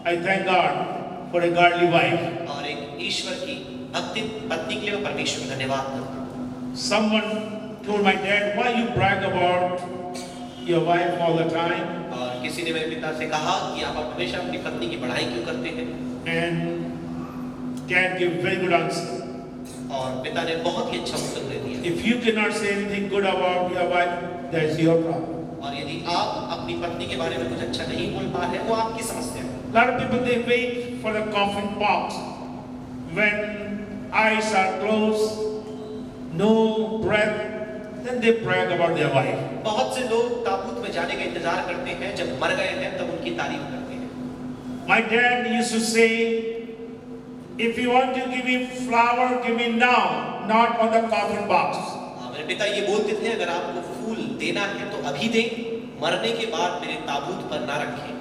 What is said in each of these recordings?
I thank God for a godly wife. और एक ईश्वर की भक्ति पत्नी के लिए मैं परमेश्वर का धन्यवाद करता हूँ। Someone told my dad, why you brag about your wife all the time? और किसी ने मेरे पिता से कहा कि आप हमेशा अपनी पत्नी की बढ़ाई क्यों करते हैं? And dad gave very good answer. और पिता ने बहुत ही अच्छा उत्तर दे दिया। If you cannot say anything good about your wife, that's your problem. और यदि आप अपनी पत्नी के बारे में कुछ अच्छा नहीं बोल पा रहे, वो आपकी समस्या है। A lot of people, they wait for the coffin box. When eyes are closed, no breath, then they brag about their wife. बहुत से लोग ताबूत में जाने का इंतजार करते हैं, जब मर गए हैं तब उनकी तारीफ करते हैं। My dad used to say, if you want to give me flower, give me now, not on the coffin box. मेरे पिता ये बोलते थे, अगर आपको फूल देना है तो अभी दें, मरने के बाद मेरे ताबूत पर ना रखें।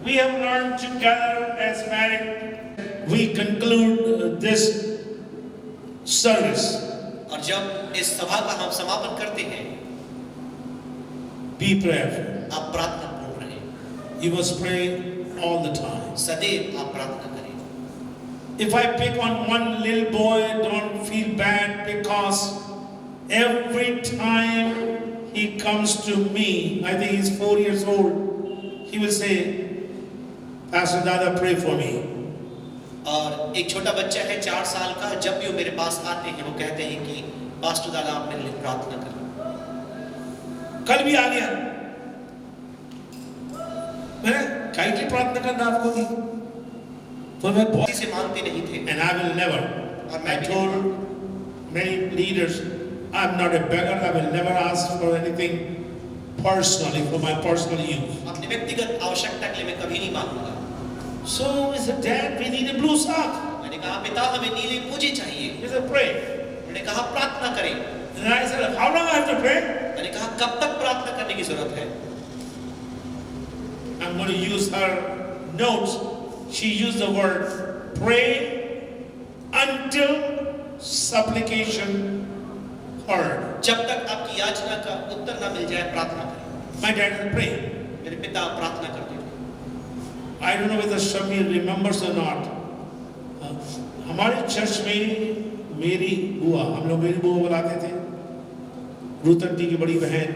We have learned together as married. We conclude this service. और जब इस सभा का हम समापन करते हैं, Be prayerful. आप प्रार्थना पूर्ण रहें। You must pray all the time. सदैव आप प्रार्थना करें। If I pick on one little boy, don't feel bad, because every time he comes to me, I think he's 4 years old, he will say, Pastor Dada, pray for me. और एक छोटा बच्चा है 4 साल का, जब भी वो मेरे पास आते हैं, वो कहते हैं कि पास्टर दादा आप मेरे लिए प्रार्थना करें। कल भी आ गया, मैंने काइटली प्रार्थना करना आपको दी, तो मैं बहुत से मानते नहीं थे। And I will never. I told many leaders, I'm not a beggar. I will never ask for anything personally for my personal use. अपने व्यक्तिगत आवश्यकता के लिए मैं कभी नहीं मांगूंगा। So he said, Dad, we need a blue sock. मैंने कहा पिता हमें नीले मोजे चाहिए। He said, pray. मैंने कहा प्रार्थना करें। And I said, how long I have to pray? मैंने कहा कब तक प्रार्थना करने की जरूरत है? I'm going to use her notes. She used the word pray until supplication heard. जब तक आपकी याचना का उत्तर ना मिल जाए प्रार्थना करें। My dad would pray. मेरे पिता प्रार्थना करते थे। I don't know whether Shamir remembers or not. हमारे चर्च में मेरी बुआ, हम लोग मेरी बुआ बुलाते थे, रूथ आंटी की बड़ी बहन,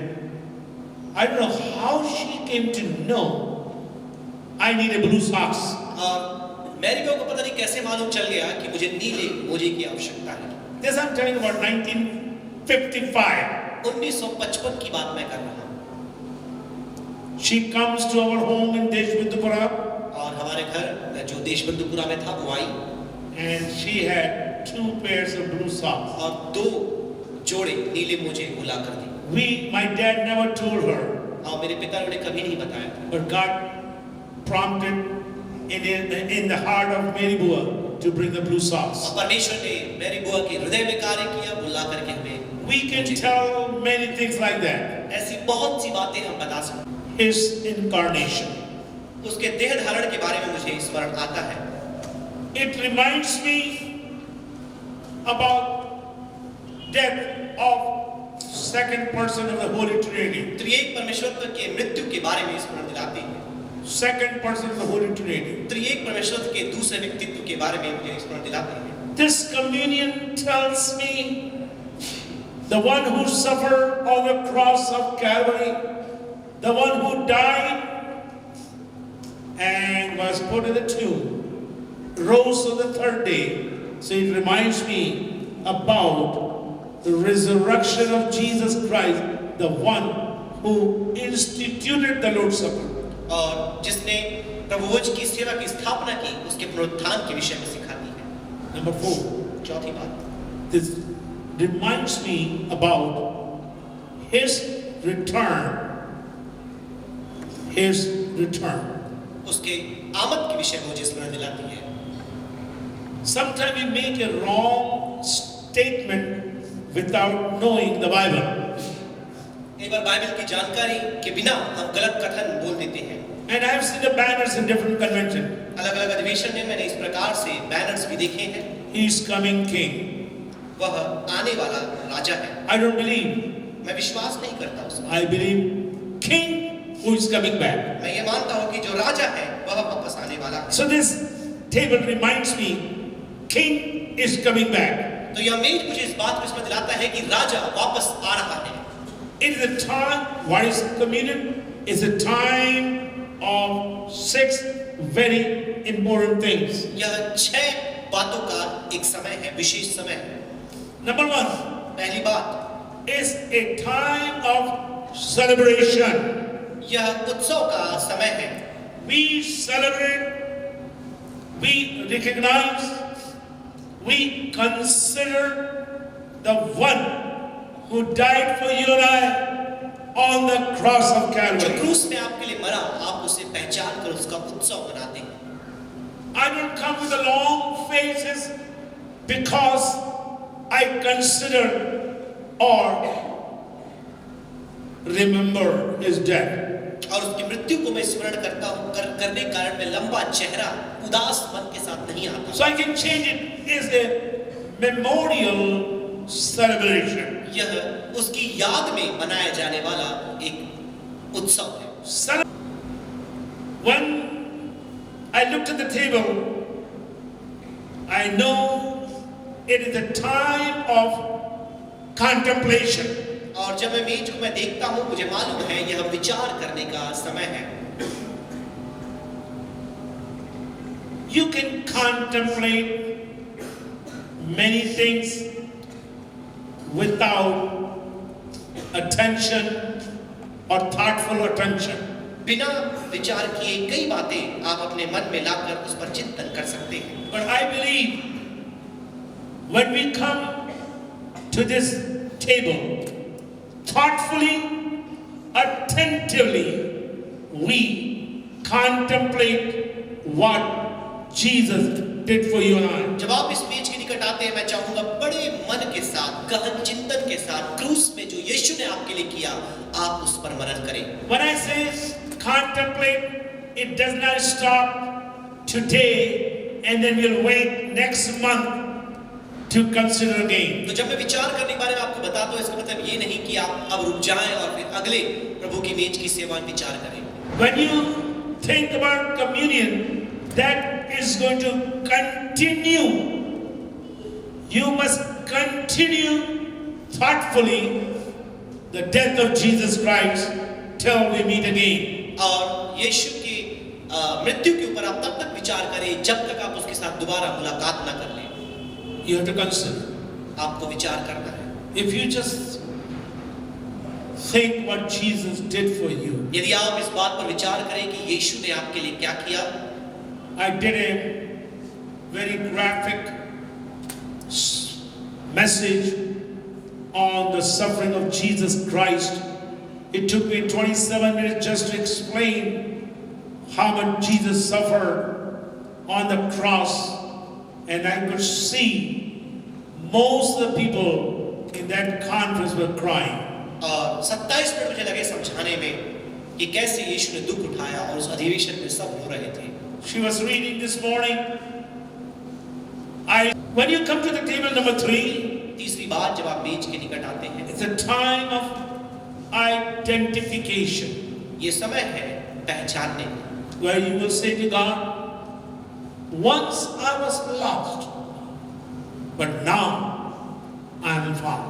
I don't know how she came to know I need a blue socks. और मेरी बुआ को पता नहीं कैसे मालूम चल गया कि मुझे नीले मोजे की आवश्यकता है। This I'm telling about 1955. 1955 की बात मैं कर रहा हूँ। She comes to our home in Deshbindupura. और हमारे घर जो देशबंधुपुरा में था वो आई। And she had 2 pairs of blue socks. और 2 जोड़े नीले मोजे वो ला कर दी। My dad never told her. और मेरे पिता ने उन्हें कभी नहीं बताया। But God prompted in the heart of Mary Bua to bring the blue socks. और परमेश्वर ने मेरी बुआ के हृदय में कार्य किया, वो ला करके हमें। We can tell many things like that. ऐसी बहुत सी बातें हम बता सकते हैं। His incarnation. उसके देह धारण के बारे में मुझे स्मरण आता है। It reminds me about death of second person of the Holy Trinity. त्रिएक परमेश्वर के मृत्यु के बारे में स्मरण दिलाते हैं। Second person of the Holy Trinity. त्रिएक परमेश्वर के दूसरे व्यक्तित्व के बारे में मुझे स्मरण दिलाते हैं। This communion tells me the one who suffered on the cross of Calvary, the one who died and was put in the tomb, rose on the 3rd day. So it reminds me about the resurrection of Jesus Christ, the one who instituted the Lord's Supper. और जिसने प्रभुभोज की सेवा की स्थापना की, उसके पुनरुत्थान के विषय में सिखाती है। Number 4. चौथी बात, This reminds me about his return. His return. उसके आमद के विषय में मुझे स्मरण दिलाती है। Sometimes we make a wrong statement without knowing the Bible. एक बार बाइबल की जानकारी के बिना हम गलत कथन बोल देते हैं। And I have seen the banners in different conventions. अलग-अलग अधिवेशन में मैंने इस प्रकार से बैनर्स भी देखे हैं। He is coming king. वह आने वाला राजा है। I don't believe. मैं विश्वास नहीं करता उसमें। I believe king who is coming back. मैं ये मानता हूँ कि जो राजा है वह वापस आने वाला है। So this table reminds me, King is coming back. तो यह मेज मुझे इस बात को इसमें दिलाता है कि राजा वापस आ रहा है। It is a time. What is communion? It's a time of 6 very important things. यह 6 बातों का एक समय है, विशेष समय है। Number 1. पहली बात, Is a time of celebration. यह उत्सव का समय है। We celebrate, we recognize, we consider the one who died for you and I on the cross of जो Calvary. क्रूस में आपके लिए मरा, आप उसे पहचान कर उसका उत्सव मनाते हैं। I don't come with the long faces because I consider or remember his death. और उसकी मृत्यु को मैं स्मरण करता हूँ, करने के कारण मैं लंबा चेहरा उदास मन के साथ नहीं आता। So I can change it as a memorial celebration. यह उसकी याद में मनाया जाने वाला एक उत्सव है। When I looked at the table, I know it is a time of contemplation. और जब मैं मेज को मैं देखता हूँ, मुझे मालूम है यह विचार करने का समय है। You can contemplate many things without attention or thoughtful attention. बिना विचार किए कई बातें आप अपने मन में लाकर उस पर चिंतन कर सकते हैं। But I believe when we come to this table, thoughtfully, attentively, we contemplate what Jesus did for you and I. जब आप इस मेज के निकट आते हैं, मैं चाहूंगा बड़े मन के साथ, गहन चिंतन के साथ, क्रूस में जो यीशु ने आपके लिए किया, आप उस पर मनन करें। When I say contemplate, it does not stop today and then we'll wait next month to consider again. तो जब मैं विचार करने के बारे में आपको बताता हूँ, इसका मतलब ये नहीं कि आप अब रुक जाएं और फिर अगले प्रभु की मेज की सेवा में विचार करें। When you think about communion, that is going to continue. You must continue thoughtfully the death of Jesus Christ till we meet again. और यीशु की मृत्यु के ऊपर आप तब तक विचार करें जब तक आप उसके साथ दोबारा मुलाकात ना कर लें। You have to consider. आपको विचार करना है। If you just think what Jesus did for you. यदि आप इस बात पर विचार करें कि यीशु ने आपके लिए क्या किया। I did a very graphic message on the suffering of Jesus Christ. It took me 27 minutes just to explain how much Jesus suffered on the cross, and I could see most of the people in that conference were crying. और 27 minute मुझे लगे समझाने में कि कैसे यीशु ने दुख उठाया और उस अधिवेशन में सब रो रहे थे। She was reading this morning. When you come to the table number 3, तीसरी बात, जब आप मेज के निकट आते हैं, it's a time of identification, ये समय है पहचानने का, where you will say to God, once I was lost, but now I am found.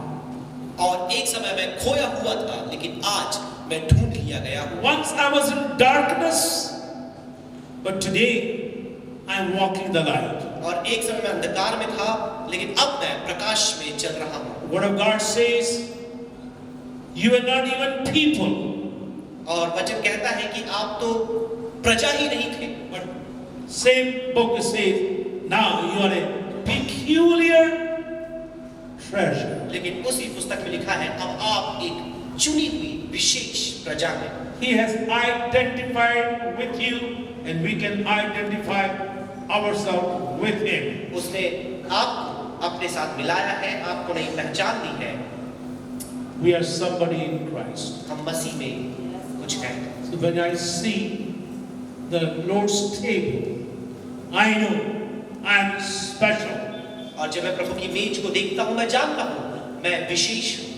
और एक समय मैं खोया हुआ था, लेकिन आज मैं ढूंढ लिया गया हूँ। Once I was in darkness, but today I am walking the light. और एक समय मैं अंधकार में था, लेकिन अब मैं प्रकाश में चल रहा हूँ। Word of God says, you are not even people. और वचन कहता है कि आप तो प्रजा ही नहीं थे। But same book says, now you are a peculiar treasure. लेकिन उसी पुस्तक में लिखा है, अब आप एक चुनी हुई विशेष प्रजा हैं। He has identified with you, and we can identify ourselves with him. उसने आपको अपने साथ मिलाया है, आपको नहीं पहचान दी है। We are somebody in Christ. हम मसीह में कुछ हैं। So when I see the Lord's table, I know I am special. और जब मैं प्रभु की मेज को देखता हूँ, मैं जानता हूँ मैं विशेष हूँ।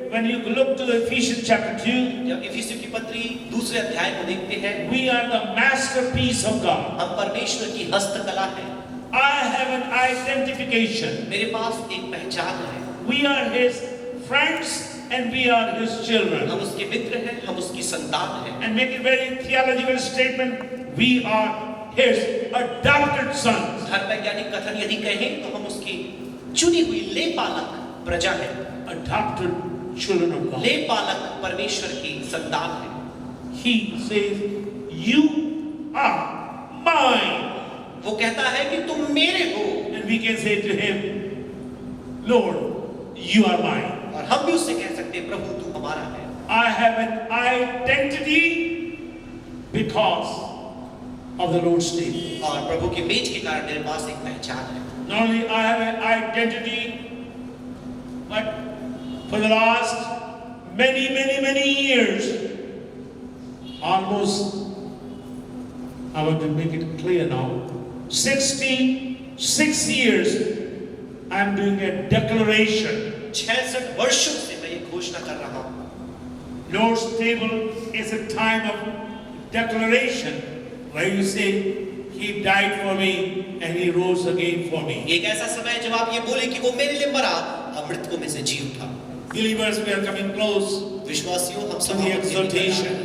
when you look to Ephesians chapter 2, जब इफिसियों की पत्री दूसरे अध्याय को देखते हैं, we are the masterpiece of God. हम परमेश्वर की हस्तकला है। I have an identification. मेरे पास एक पहचान है। We are His friends and we are His children. हम उसके मित्र हैं, हम उसकी संतान हैं। And make it very theological statement, we are His adopted sons. धर्म वैज्ञानिक कथन यदि कहें तो हम उसकी चुनी हुई लेपालक प्रजा है। Adopted children of God. लेपालक परमेश्वर की संतान है। He says, you are mine. वो कहता है कि तुम मेरे हो। And we can say to Him, Lord, you are mine. और हम भी उससे कह सकते हैं, प्रभु तू हमारा है। I have an identity because of the Lord's table. और प्रभु की मेज के कारण मेरे पास एक पहचान है। Not only I have an identity, but for the last many years, almost, I want to make it clear now, 66 years, I am doing a declaration. 66 वर्षों से मैं ये घोषणा कर रहा हूँ। Lord's table is a time of declaration where you say, He died for me and He rose again for me. एक ऐसा समय है जब आप ये बोले कि वो मेरे लिए मरा और मृतकों में से जी उठा। Believers, we are coming close विश्वासियों, हम to सब the exhortation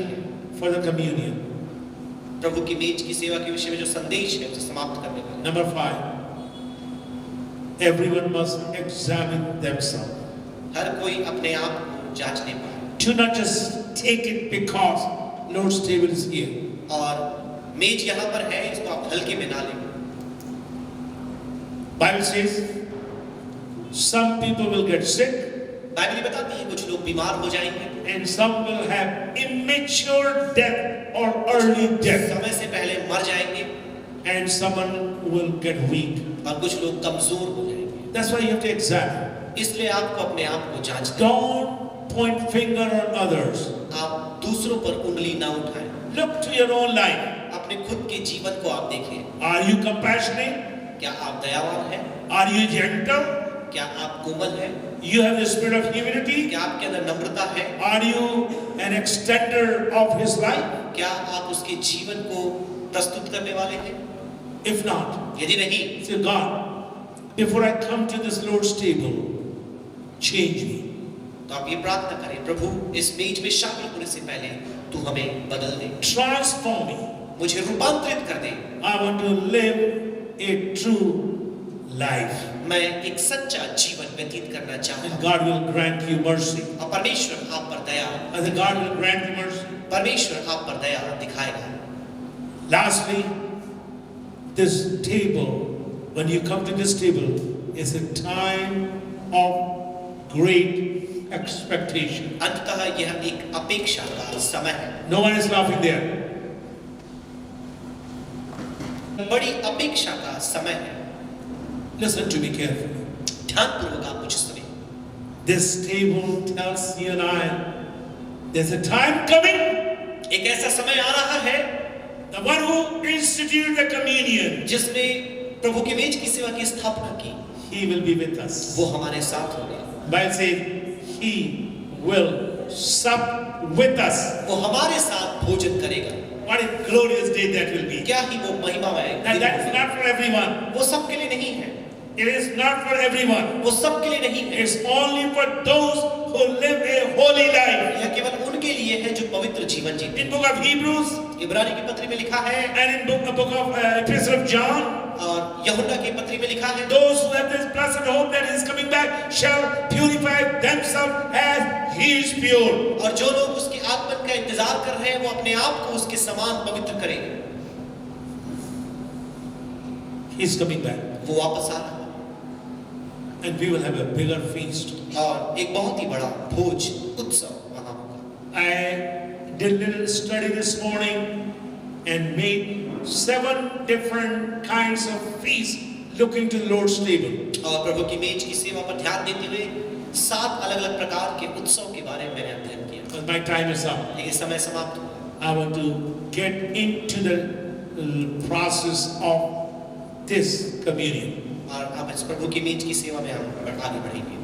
for the communion. प्रभु की मेज की सेवा के विषय में जो संदेश है उसे समाप्त करने वाले। Number 5, everyone must examine themselves. हर कोई अपने आप को जांचने पाए। Do not just take it because Lord's table is here. और मेज यहाँ पर है, इसको आप हल्के में ना लें। Bible says some people will get sick Bible बताती है कुछ लोग बीमार हो जाएंगे, and some will have immature death or early death, समय से पहले मर जाएंगे, and someone will get weak. और कुछ लोग कमजोर हो जाएंगे। That's why you have to examine. इसलिए आपको अपने आप को जांचना। Don't point finger on others. आप दूसरों पर उंगली ना उठाएं। Look to your own life. अपने खुद के जीवन को आप देखें। Are you compassionate? क्या आप दयावान हैं? Are you gentle? क्या आप कोमल हैं? You have the spirit of humility? क्या आपके अंदर नम्रता है? Are you an extender of His life? क्या आप उसके जीवन को प्रस्तुत करने वाले हैं? If not, यदि नहीं, say, God, before I come to this Lord's table, change me. तो आप ये प्रार्थना करें, प्रभु इस मेज में शामिल होने से पहले तू हमें बदल दे, Transform me. मुझे रूपांतरित कर दे। I want to live a true life. मैं एक सच्चा जीवन व्यतीत करना चाहता And हूँ। God will grant you mercy. और परमेश्वर आप पर दया, I think God will grant you mercy. परमेश्वर आप पर दया दिखाएगा। Lastly, this table, when you come to this table, is a time of great expectation. अंततः यह एक अपेक्षा का समय है। No one is laughing there. बड़ी अपेक्षा का समय है। Listen to me carefully. ध्यानपूर्वक आप मुझे सुनिए। This table tells you and I, there's a time coming. एक ऐसा समय आ रहा है, The one who instituted the communion, जिसने प्रभु की मेज की सेवा की स्थापना की, He will be with us. वो हमारे साथ होगा। Bible says, He will sup with us. वो हमारे साथ भोजन करेगा। What a glorious day that will be. क्या ही वो महिमामय And that is not for everyone. वो सबके लिए नहीं है। It is not for everyone. वो सबके लिए नहीं है। It's only for those who live a holy life. यह केवल उनके लिए है जो पवित्र जीवन जीते In book of Hebrews इब्रानी की पत्री में लिखा है, and in book of Epistle of John, और यूहन्ना की पत्री में लिखा है, those who have this blessed hope that He is coming back shall purify themselves as He is pure. और जो लोग उसके आगमन का इंतजार कर रहे हैं वो अपने आप को उसके समान पवित्र करेंगे। He is coming back, वो वापस आ रहा है and we will have a bigger feast. और एक बहुत ही बड़ा भोज उत्सव वहां होगा। I did a little study this morning and made 7 different kinds of feasts looking to the Lord's table. और प्रभु की मेज की सेवा पर ध्यान देते हुए 7 अलग-अलग प्रकार के उत्सव के बारे में मैंने अध्ययन किया। But my time is up. लेकिन समय समाप्त हुआ। I want to get into the process of this communion. और अब इस प्रभु की मेज की सेवा में हम आगे बढ़ेंगे।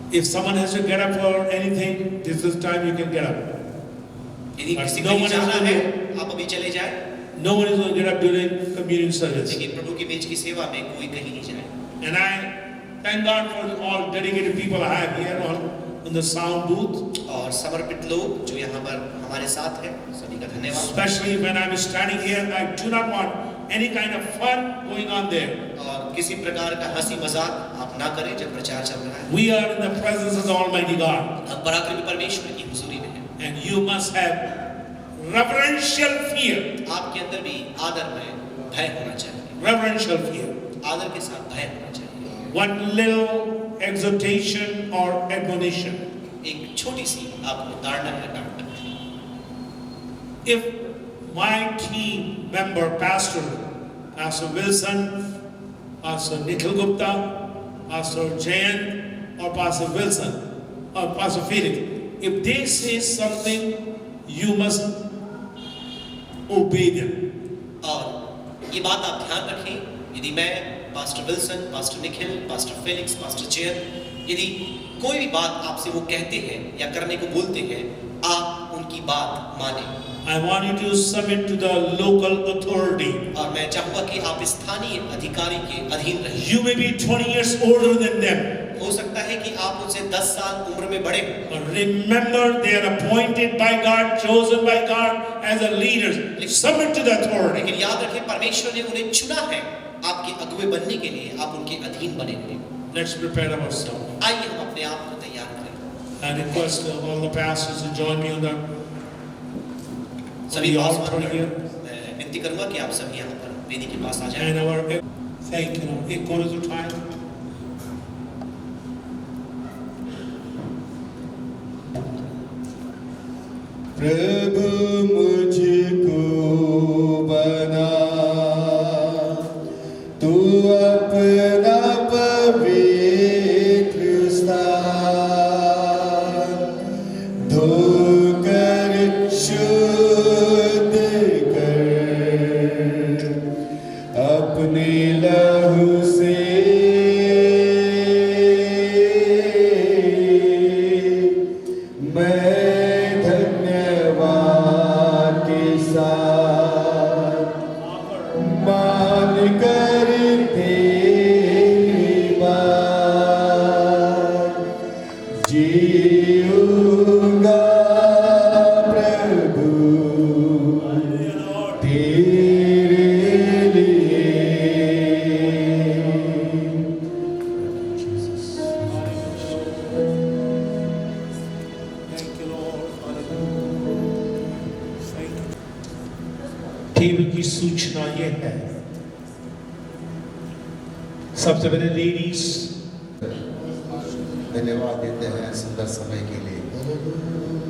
If someone has to get up for anything, this is the time you can get up. यदि But किसी no को one is जाना going है, to- आप अभी चले जाए, No one is going to get up during communion service. लेकिन प्रभु की मेज की सेवा में कोई कहीं नहीं जाए। And I thank God for all dedicated people I have here on the sound booth. और समर्पित लोग जो यहाँ पर हमारे साथ हैं, सभी का धन्यवाद। Especially when I'm standing here, I do not want any kind of fun going on there. और किसी प्रकार का हंसी मजाक आप ना करें जब प्रचार चल रहा है। We are in the presence of the Almighty God. हम पराक्रमी परमेश्वर की हुजूरी में हैं। And you must have reverential fear. आपके अंदर भी आदर में भय होना चाहिए। Reverential fear. आदर के साथ भय होना चाहिए। One little exhortation or admonition. एक छोटी सी आपको ताड़ना है, डांट है। If my team member, Pastor Wilson, Pastor Nikhil Gupta, Pastor Jayant, or Pastor Wilson, or Pastor Felix, if they say something, you must obey them. और ये बात आप ध्यान रखें, यदि मैं pastor Wilson, pastor Nikhil, pastor Felix, pastor Jayant, यदि कोई भी बात आपसे वो कहते हैं या करने को बोलते हैं, आप उनकी बात माने। I want you to submit to the local authority. और मैं चाहूँगा कि आप स्थानीय अधिकारी के अधीन रहें। You may be 20 years older than them. हो सकता है कि आप उनसे 10 साल उम्र में बड़े हों। But remember, they are appointed by God, chosen by God as a leaders. Submit to the authority. लेकिन याद रखें, परमेश्वर ने उन्हें चुना है आपके अगुवे बनने के लिए, आप उनके अधीन बने हुए। Let's prepare ourselves. आइए हम अपने आप को तैयार करें। I request all the pastors to join me on the सभी altar here. मैं विनती करूंगा कि आप सभी यहाँ पर वेदी के पास आ जाएं। And our thank you. एक कोरस उठाएं। प्रभु मुझको बना तू अपना पवित्र स्थान, धोकर शुद्ध कर अपने लहू से, मैं मान कर तेरी बात जीऊंगा प्रभु तेरे लिए। टीवी की सूचना ये है, सबसे पहले लेडीज धन्यवाद देते हैं सुंदर समय के लिए।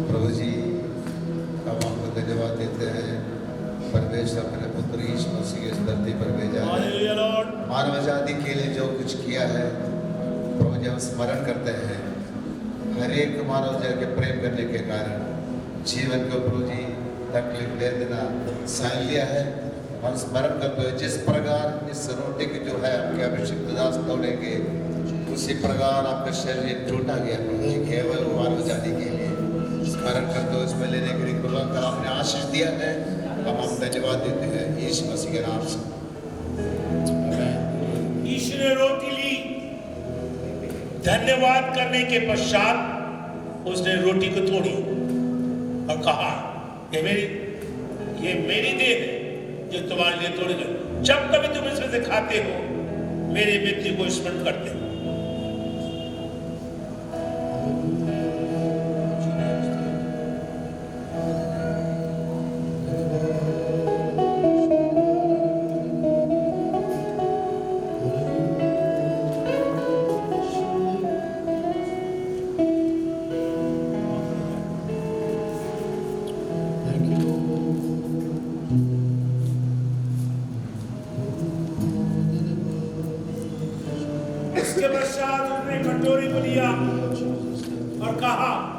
प्रभु जी, अब आपको धन्यवाद देते हैं, परमेश्वर अपने पुत्र यीशु मसीह इस धरती पर भेजा है, मानव जाति के लिए जो कुछ किया है। प्रभु जी, हम स्मरण करते हैं हर एक मानव जाति के प्रेम करने के कारण जीवन को प्रभु जी तकलीफ दे देना सहन लिया है। हम स्मरण करते हुए जिस प्रकार इस रोटी की जो है आपके अभिषिक्त दास तोड़ेंगे, उसी प्रकार आपका शरीर टूटा गया प्रभु जी केवल मानव जाति के लिए। स्मरण करते हुए इसमें लेने के लिए कृपा कर आपने आशीष दिया है, हम धन्यवाद देते हैं यीशु मसीह के नाम से। यीशु ने रोटी ली, धन्यवाद करने के पश्चात उसने रोटी को तोड़ी और कहा, ये मेरी देह है जो तुम्हारे लिए तोड़ी गई। जब कभी तुम इसमें से खाते हो, मेरे मृत्यु को स्मरण करते हो। इसके पश्चात उसने कटोरी को लिया और कहा,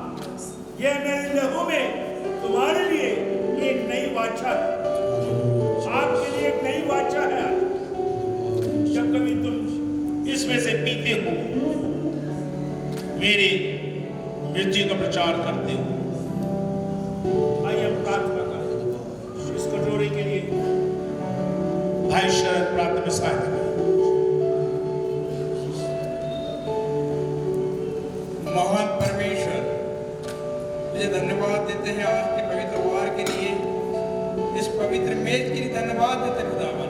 यह मेरे लहू में तुम्हारे लिए एक नई वाचा है, आपके लिए एक नई वाचा है। जब कभी तुम इसमें से पीते हो, मेरे मृत्यु का प्रचार करते हो। आइए हम प्रार्थना करें इस कटोरे के लिए। भाई शरद प्रार्थना में सहायता करें। महान परमेश्वर, तुझे धन्यवाद देते हैं आज के पवित्र वार के लिए, इस पवित्र मेज के लिए धन्यवाद देते हैं खुदावन।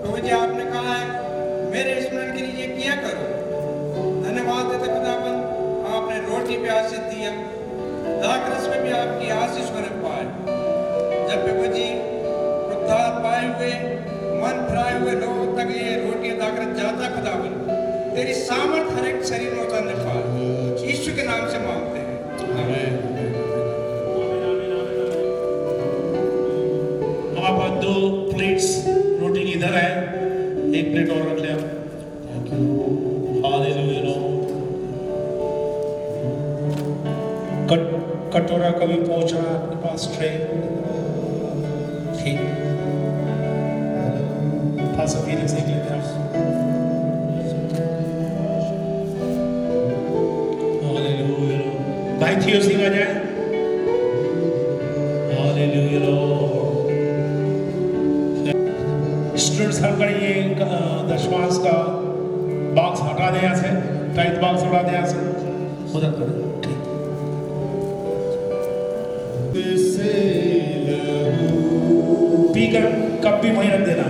प्रभु जी, आपने कहा है मेरे स्मरण के लिए किया करो। धन्यवाद देते खुदावन, आपने रोटी पे आशीष दिया, दाखरस में भी आपकी आशीष होने पाए। जब प्रभु जी उद्धार पाए हुए मन फिराए हुए लोगों तक ये रोटी दाखरस जाता खुदावन, तेरी सामर्थ हर एक शरीर में उतरने पाए। यीशु के नाम से मांगते हैं, आमीन। हमारे पास 2 प्लेट्स रोटी की इधर है, एक प्लेट और रख ले। हालेलुया। कटोरा कभी पहुंचा आपके पास ट्रे? ठीक, पास फीलिंग्स देख लेते हैं। हालेलुया। भाई थियो सिंह आ जाए। हालेलुया। स्टूडेंट्स हम करेंगे दशमांश का बॉक्स हटा दे यहाँ से, टाइट बॉक्स हटा दे यहाँ से, उधर करें। ठीक, पीकर कब भी वहीं रख देना।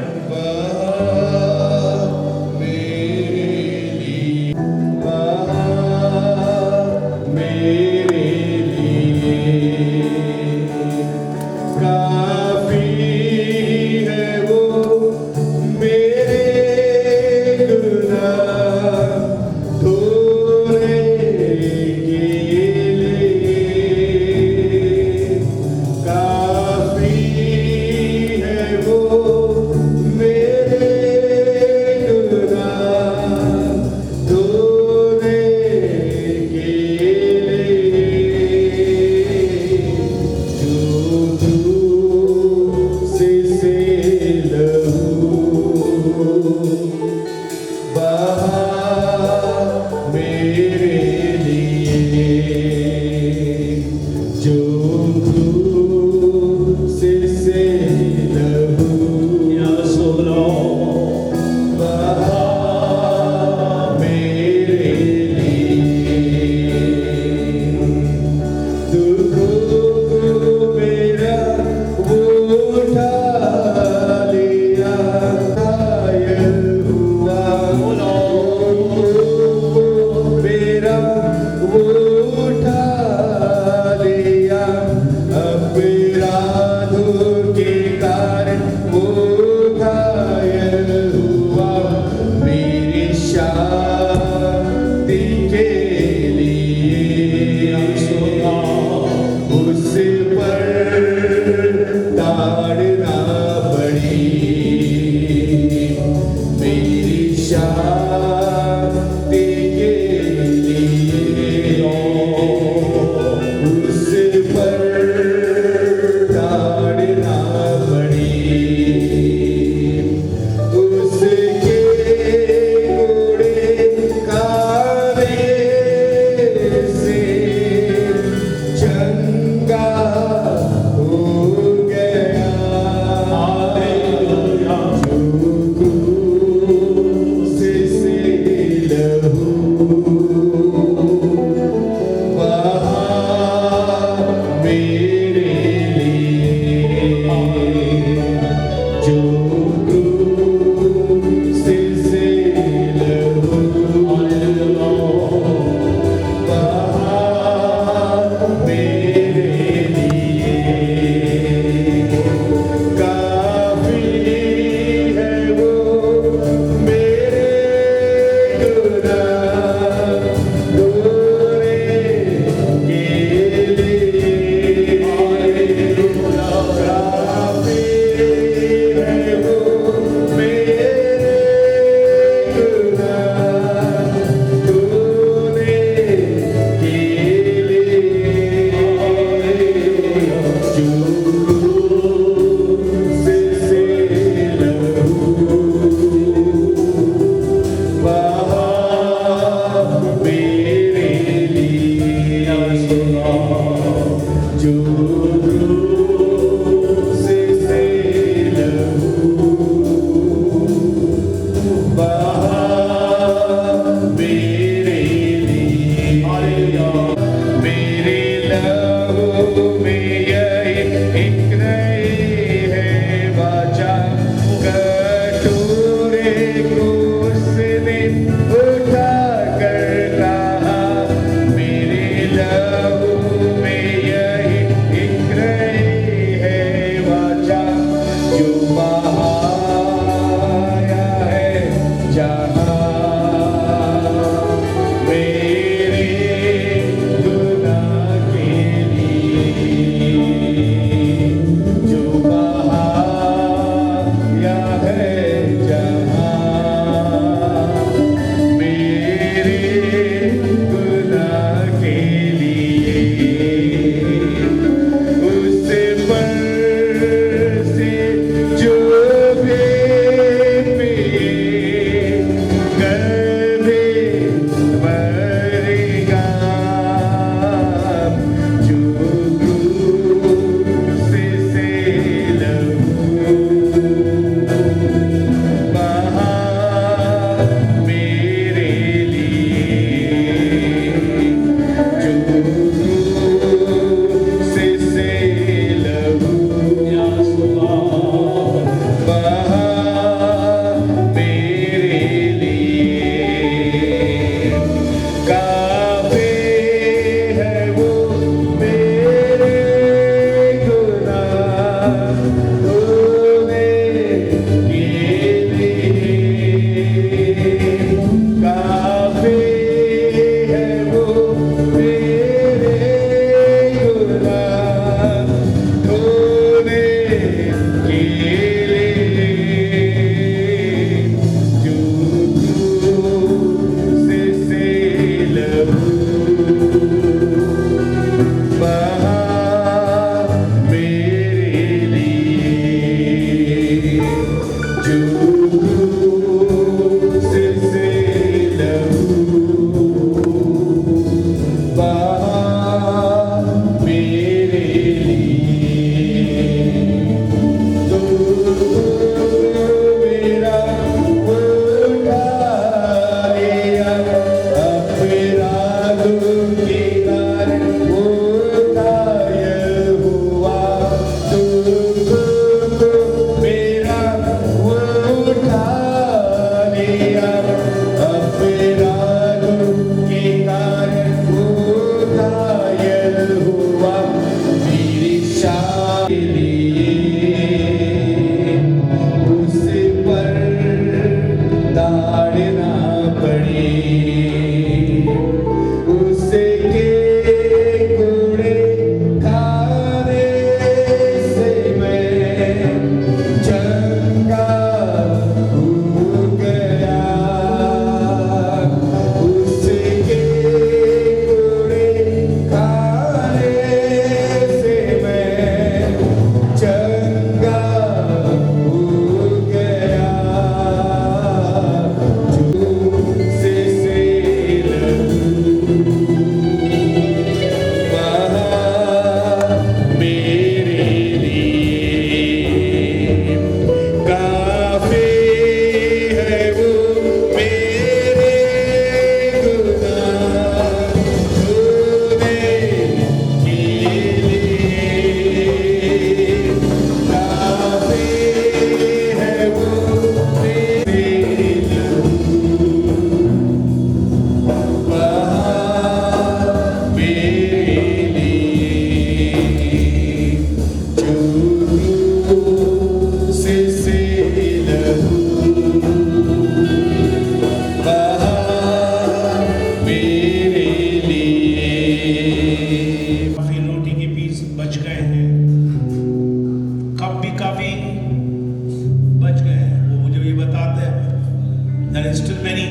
There are still many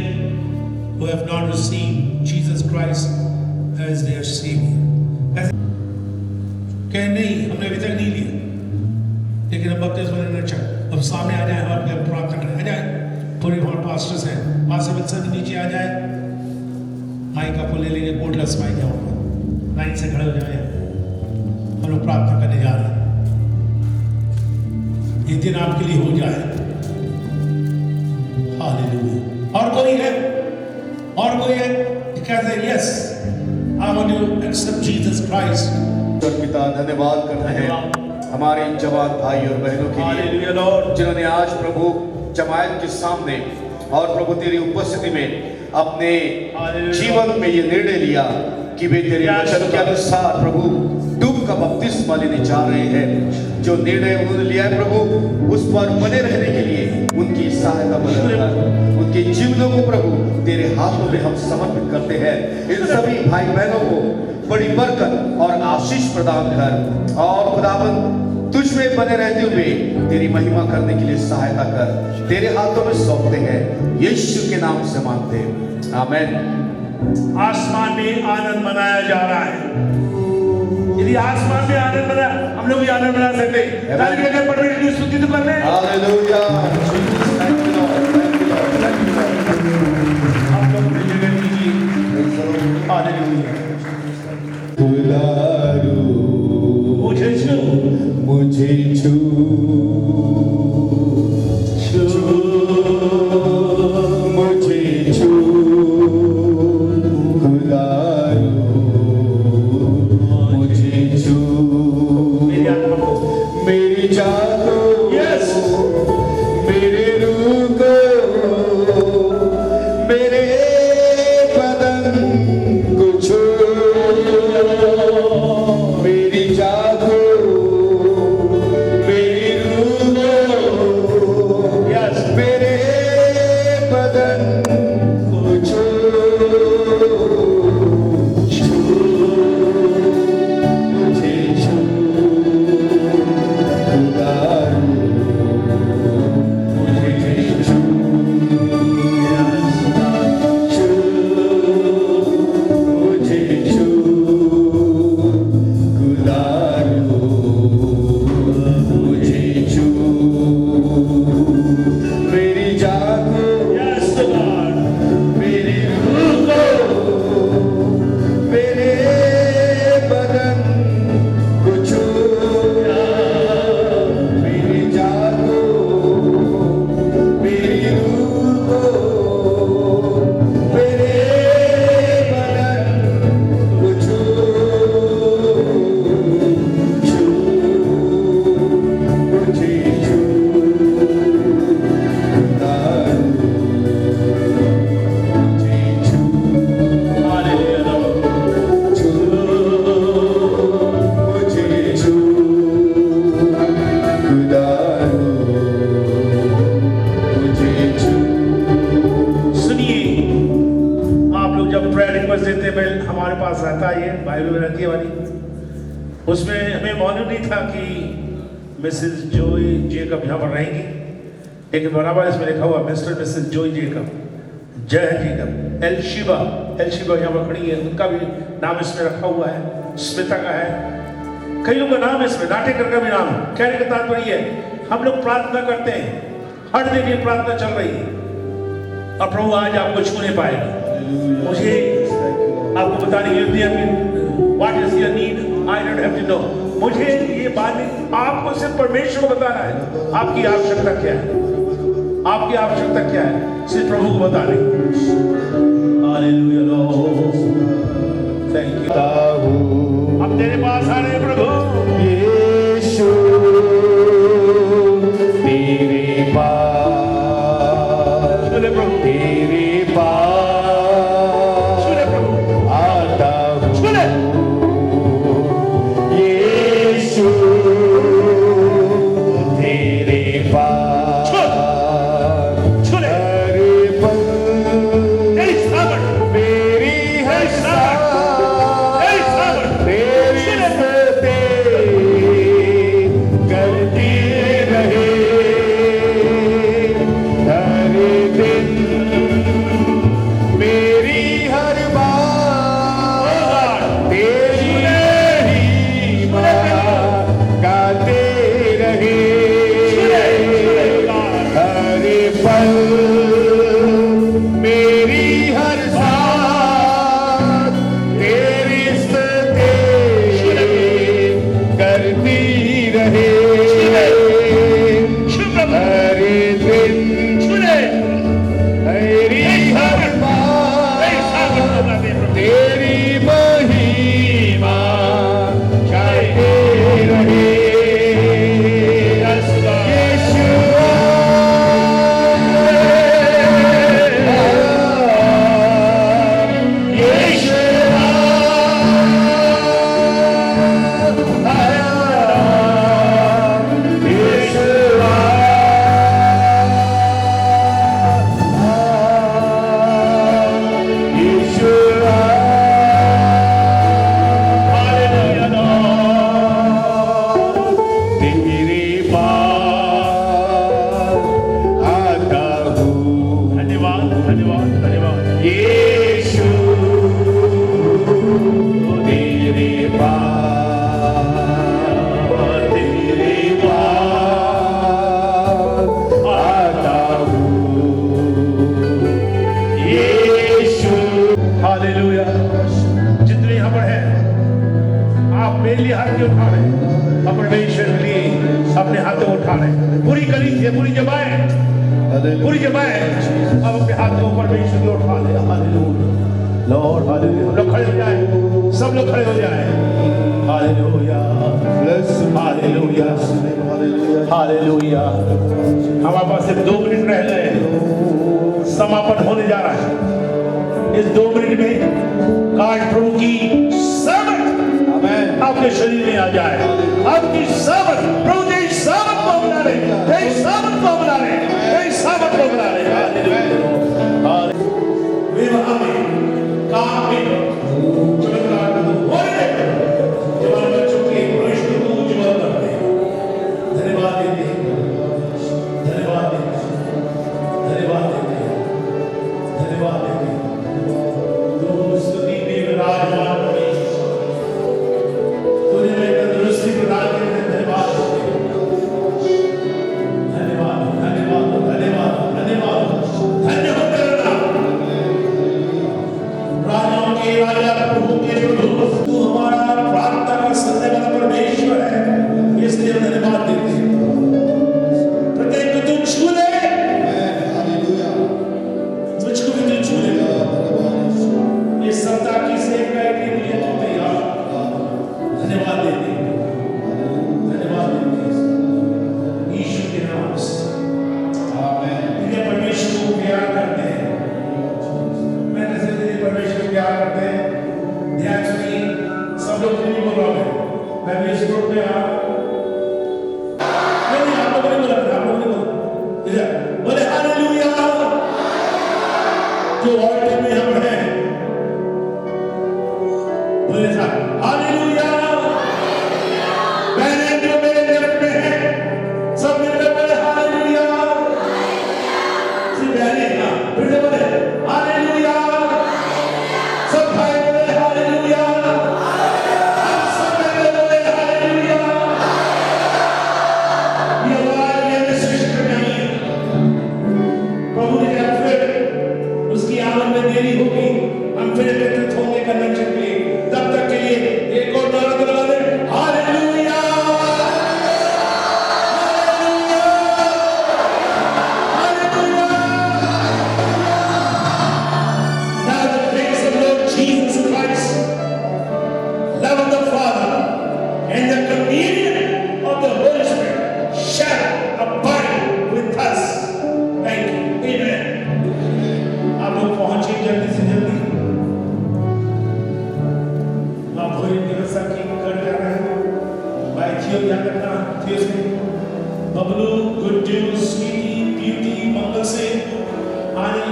who have not received Jesus Christ as their Savior. कह नहीं, हमने अभी तक नहीं लिया, लेकिन अब बपतिस्मा लेना चाहिए। अब सामने आ जाए और क्या प्रार्थना करें, आ जाए। पूरे वहाँ पास्टर्स हैं, पास्टर विल्सन के नीचे आ जाए, माइक का फूल ले लेंगे, कोटलेस माइक है वहाँ, लाइन से खड़े हो जाए। हम लोग प्रार्थना करने जा रहे हैं, ये दिन आपके लिए हो जाए। हालेलुया। और कोई है? और कोई है? कहते हैं yes, I want to accept Jesus Christ. पिता धन्यवाद करते हैं हमारे इन जवान भाई और बहनों के लिए जिन्होंने आज प्रभु जमायत के सामने और प्रभु तेरी उपस्थिति में अपने जीवन में ये निर्णय लिया कि वे तेरे वचन के अनुसार प्रभु डूब का बपतिस्मा लेने जा रहे हैं। जो निर्णय उन्होंने लिया है प्रभु, उस पर बने रहने के लिए उनकी सहायता मदद कर, उनके जीवनों को प्रभु तेरे हाथों में हम समर्पित करते हैं। इन सभी भाई बहनों को बड़ी बरकत और आशीष प्रदान कर और खुदावंद तुझ में बने रहते हुए तेरी महिमा करने के लिए सहायता कर। तेरे हाथों में सौंपते हैं, यीशु के नाम से मांगते हैं, आमीन। आसमान में आनंद मनाया जा रहा है। यदि आसमान में आनंद मना, हम लोग भी आनंद मना सकते हैं। ताली बजाकर परमेश्वर की स्तुति तो कर ले। हालेलुया। आप लोग अपनी जगह कीजिए। हालेलुया। मुझे छू, मुझे छू, मुझे छू, खुदारू मुझे छू, मेरी आत्मा को, मेरी जान को, यस, मेरे रूह को, मेरे बदन को छू, मेरी जान को, मेरी रूह को, यस, मेरे बदन को छू, छू, मुझे छू, खुदारू मुझे हमारे पास रहता है, ये बाइबल में रहती है वाली, उसमें हमें मालूम नहीं था कि मिसेस जोई जेकब यहाँ पर रहेंगी, लेकिन बराबर इसमें लिखा हुआ मिस्टर मिसेस जोई जेकब, जय जेकब। एलशिबा यहाँ पर खड़ी है, उनका भी नाम इसमें रखा हुआ है, स्मिता का है, कई लोगों का नाम इसमें, नाटेकर का भी नाम। कहने का तात्पर्य है हम लोग प्रार्थना करते हैं, हर दिन ये प्रार्थना चल रही है और प्रभु आज आपको छूने पाएगा। मुझे आपको बताने के लिए what is your need, I don't have to know. मुझे ये बात आपको सिर्फ परमेश्वर को बताना है, आपकी आवश्यकता क्या है, आपकी आवश्यकता क्या है, सिर्फ प्रभु को बताने। Hallelujah Lord, thank you. हम तेरे पास आ रहे हैं प्रभु यीशु तेरे पास, सुने प्रभु, तेरे पास सुने प्रभु, आता हूँ। सुने यीशु तेरे पास सुने हर पल तेरी सामर्थ, मेरी हर सांस तेरी सामर्थ तेरी सते करती रहे हर दिन, मेरी हर बात तेरी महिमा गाते रहे हर पल, मेरी हर सांस तेरी सते करती रहे हर दिन, मेरी हर बात तेरी महिमा गाते रहे तेरे पास आता हूँ। धन्यवाद धन्यवाद धन्यवाद। यीशु तेरे पास, तेरे पास आता हूँ। यीशु हालेलुया। जितने यहाँ पर हैं, आप मेरे लिए हाथ उठा रहे हैं, अपने परमेश्वर के लिए अपने हाथों को उठा रहे हैं। पूरी गली से पूरी जमाएं, पूरी जमाएं अब अपने हाथों को परमेश्वर की ओर उठा ले। Hallelujah Lord, hallelujah. हम लोग खड़े हो जाएं, सब लोग खड़े हो जाएं। Hallelujah hallelujah hallelujah. हमारे पास सिर्फ 2 मिनट रह गए, समापन होने जा रहा है। इस 2 मिनट में काश प्रभु की सामर्थ आपके शरीर में आ जाए, आपकी सामर्थ, प्रभु तेरी सामर्थ को बना ले, तेरी सामर्थ को बना ले, तेरी सामर्थ को बना ले। विवाह में, काम में, चमत्कार में तो हो रहे हैं, जवान बच्चों के भविष्य को उज्जवल करते हैं। धन्यवाद देते हैं, धन्यवाद देते हैं, धन्यवाद देते हैं, धन्यवाद देते हैं। तो स्तुति में विराजमान तुझे मैं तंदुरुस्ती प्रदान करने धन्यवाद, धन्यवाद धन्यवाद धन्यवाद।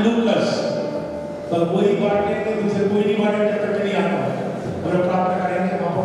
लूकस, पर वही बांटेंगे, दूसरे कोई नहीं बांटेंगे जब तक नहीं आता। और प्रार्थना करेंगे बाबा